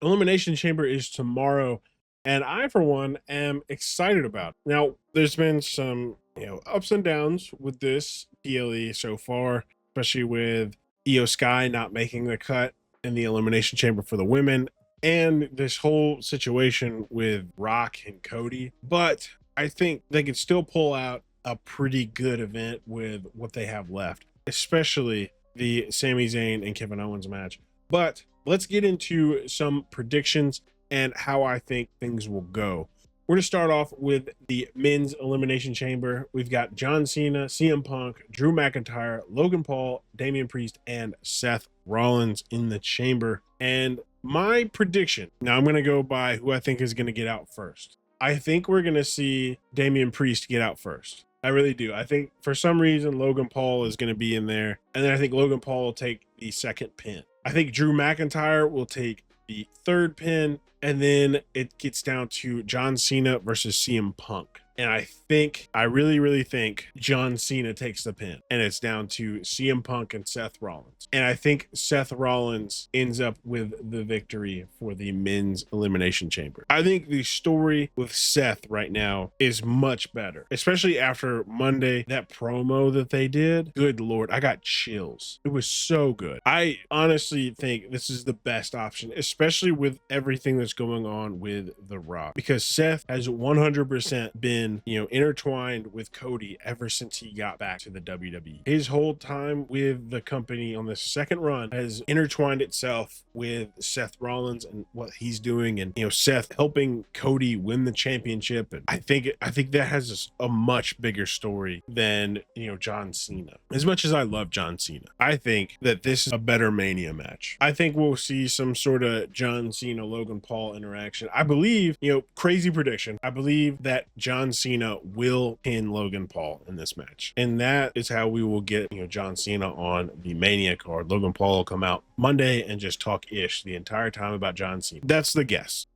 Elimination Chamber is tomorrow, and I, for one, am excited about it. Now, there's been some, ups and downs with this PLE so far, especially with Io Sky not making the cut in the Elimination Chamber for the women, and this whole situation with Rock and Cody. But I think they could still pull out a pretty good event with what they have left, especially the Sami Zayn and Kevin Owens match. But let's get into some predictions and how I think things will go. We're going to start off with the men's elimination chamber. We've got John Cena, CM Punk, Drew McIntyre, Logan Paul, Damian Priest, and Seth Rollins in the chamber. And my prediction, now I'm going to go by who I think is going to get out first. I think we're going to see Damian Priest get out first. I really do. I think for some reason Logan Paul is going to be in there. And then I think Logan Paul will take the second pin. I think Drew McIntyre will take the third pin. And then it gets down to John Cena versus CM Punk. And I really think John Cena takes the pin. And it's down to CM Punk and Seth Rollins. And I think Seth Rollins ends up with the victory for the men's elimination chamber. I think the story with Seth right now is much better, especially after Monday, that promo that they did. Good Lord, I got chills. It was so good. I honestly think this is the best option, especially with everything that's going on with The Rock, because Seth has 100% been intertwined with Cody ever since he got back to the WWE. His whole time with the company on the second run has intertwined itself with Seth Rollins and what he's doing, and Seth helping Cody win the championship. And I think that has a much bigger story than John Cena. As much as I love John Cena, I think that this is a better Mania match. I think we'll see some sort of John Cena Logan Paul interaction. I believe, crazy prediction, I believe that John Cena will pin Logan Paul in this match. And that is how we will get, John Cena on the Mania card. Logan Paul will come out Monday and just talk ish the entire time about John Cena. That's the guess.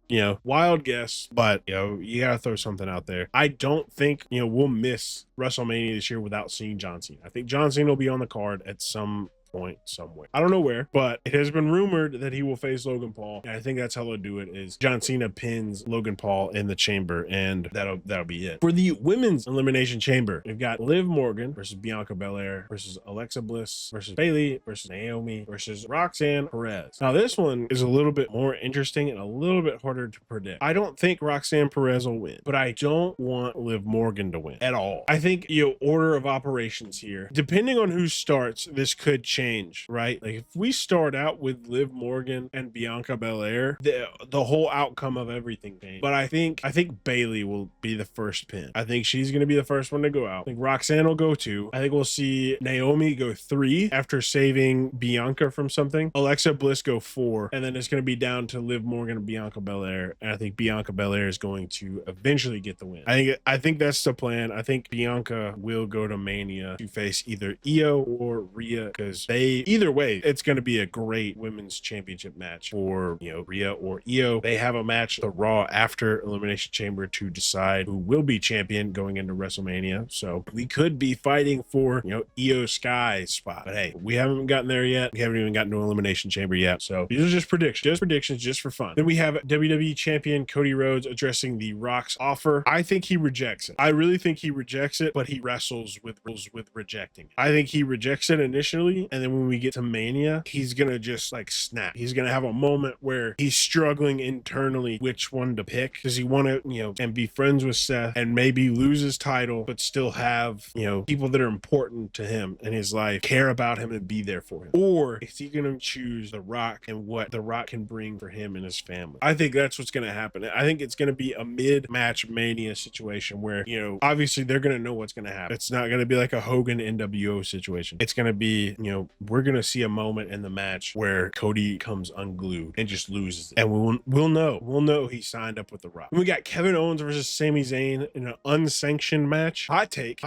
Wild guess, but you gotta throw something out there. I don't think we'll miss WrestleMania this year without seeing John Cena. I think John Cena will be on the card at some point somewhere. I don't know where, but it has been rumored that he will face Logan Paul. And I think that's how they'll do it, is John Cena pins Logan Paul in the chamber, and that'll be it. For the women's elimination chamber, we've got Liv Morgan versus Bianca Belair versus Alexa Bliss versus Bayley versus Naomi versus Roxanne Perez. Now this one is a little bit more interesting and a little bit harder to predict. I don't think Roxanne Perez will win, but I don't want Liv Morgan to win at all. I think order of operations here, depending on who starts, this could change, right? Like if we start out with Liv Morgan and Bianca Belair, the whole outcome of everything changed. But I think Bayley will be the first pin. I think she's going to be the first one to go out. I think Roxanne will go 2. I think we'll see Naomi go 3 after saving Bianca from something. Alexa Bliss go 4, and then it's going to be down to Liv Morgan and Bianca Belair. And I think Bianca Belair is going to eventually get the win. I think that's the plan. I think Bianca will go to Mania to face either Io or Rhea, because either way, it's going to be a great women's championship match for, Rhea or Io. They have a match, the Raw after Elimination Chamber, to decide who will be champion going into WrestleMania. So we could be fighting for, Io Sky's spot. But hey, we haven't gotten there yet. We haven't even gotten to Elimination Chamber yet. So these are just predictions, just for fun. Then we have WWE champion Cody Rhodes addressing The Rock's offer. I think he rejects it. I really think he rejects it, but he wrestles with rejecting it. I think he rejects it initially, and then when we get to Mania, he's gonna just snap. He's gonna have a moment where he's struggling internally which one to pick. Does he want to, and be friends with Seth and maybe lose his title, but still have, people that are important to him in his life care about him and be there for him? Or is he gonna choose The Rock and what The Rock can bring for him and his family? I think that's what's gonna happen. I think it's gonna be a mid-match Mania situation where, obviously they're gonna know what's gonna happen. It's not gonna be like a Hogan NWO situation. It's gonna be, we're gonna see a moment in the match where Cody comes unglued and just loses it. And we'll know he signed up with The Rock. And we got Kevin Owens versus Sami Zayn in an unsanctioned match. Hot take.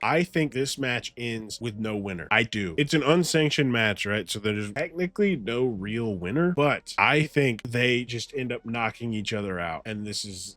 I think this match ends with no winner. I do. It's an unsanctioned match, right? So there's technically no real winner, but I think they just end up knocking each other out. And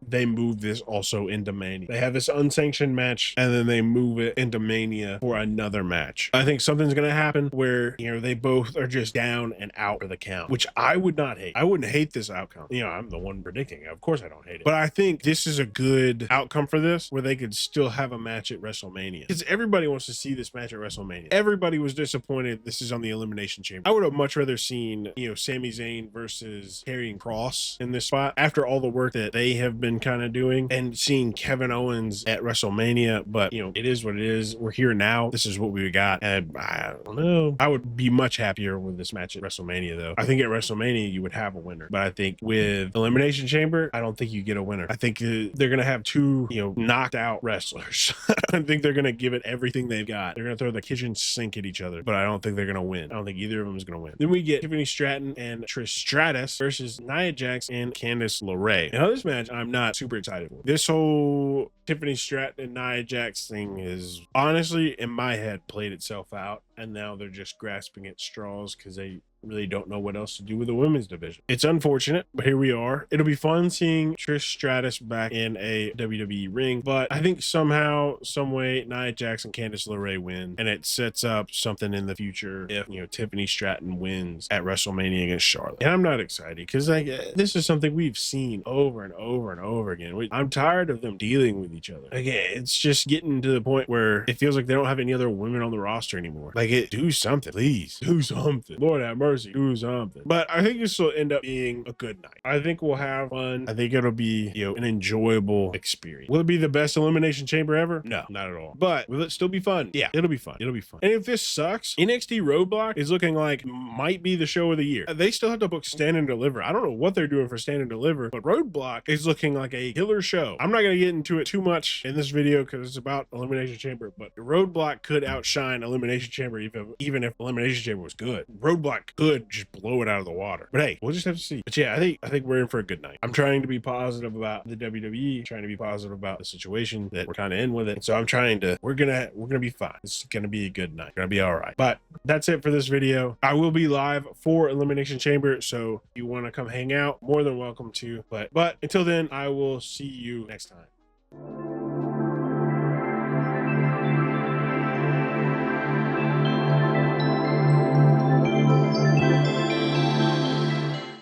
they move this also into Mania. They have this unsanctioned match and then they move it into Mania for another match. I think something's gonna happen where, you know, they both are just down and out for the count, which I would not hate. I wouldn't hate this outcome. You know, I'm the one predicting it. Of course I don't hate it. But I think this is a good outcome for this, where they could still have a match at WrestleMania. Because everybody wants to see this match at WrestleMania. Everybody was disappointed this is on the Elimination Chamber. I would have much rather seen, you know, Sami Zayn versus Karrion Kross in this spot after all the work that they have been kind of doing, and seeing Kevin Owens at WrestleMania. But, you know, it is what it is. We're here now. This is what we got. And I don't know. I would be much happier with this match at WrestleMania, though. I think at WrestleMania you would have a winner. But I think with Elimination Chamber, I don't think you get a winner. I think they're going to have two, you know, knocked out wrestlers. I think they're going to give it everything they've got. They're going to throw the kitchen sink at each other, but I don't think they're going to win. I don't think either of them is going to win. Then we get Tiffany Stratton and Trish Stratus versus Nia Jax and Candice LeRae. Now, this match I'm not super excited for. This whole Tiffany Stratton and Nia Jax thing is honestly, in my head, played itself out, and now they're just grasping at straws because they really don't know what else to do with the women's division. It's unfortunate, but here we are. It'll be fun seeing Trish Stratus back in a WWE ring, but I think somehow, some way, Nia Jax and Candice LeRae win, and it sets up something in the future if, you know, Tiffany Stratton wins at WrestleMania against Charlotte. And I'm not excited because, like, this is something we've seen over and over and over again. I'm tired of them dealing with each other. Like, it's just getting to the point where it feels like they don't have any other women on the roster anymore. Like, do something, please. Do something. Lord have mercy. Do something. But I think this will end up being a good night. I think we'll have fun. I think it'll be, you know, an enjoyable experience. Will it be the best Elimination Chamber ever? No, not at all. But will it still be fun? Yeah, it'll be fun. It'll be fun. And if this sucks, NXT Roadblock is looking like might be the show of the year. They still have to book Stand and Deliver. I don't know what they're doing for Stand and Deliver, but Roadblock is looking like a killer show. I'm not going to get into it too much in this video because it's about Elimination Chamber, but Roadblock could outshine Elimination Chamber even if Elimination Chamber was good. Roadblock could just blow it out of the water. But hey, we'll just have to see. But yeah, I think we're in for a good night. I'm trying to be positive about the WWE, trying to be positive about the situation that we're kind of in with it. So I'm trying to, we're gonna be fine. It's gonna be a good night. Gonna be all right. But that's it for this video. I will be live for Elimination Chamber, so if you want to come hang out, more than welcome to. But until then, I will see you next time.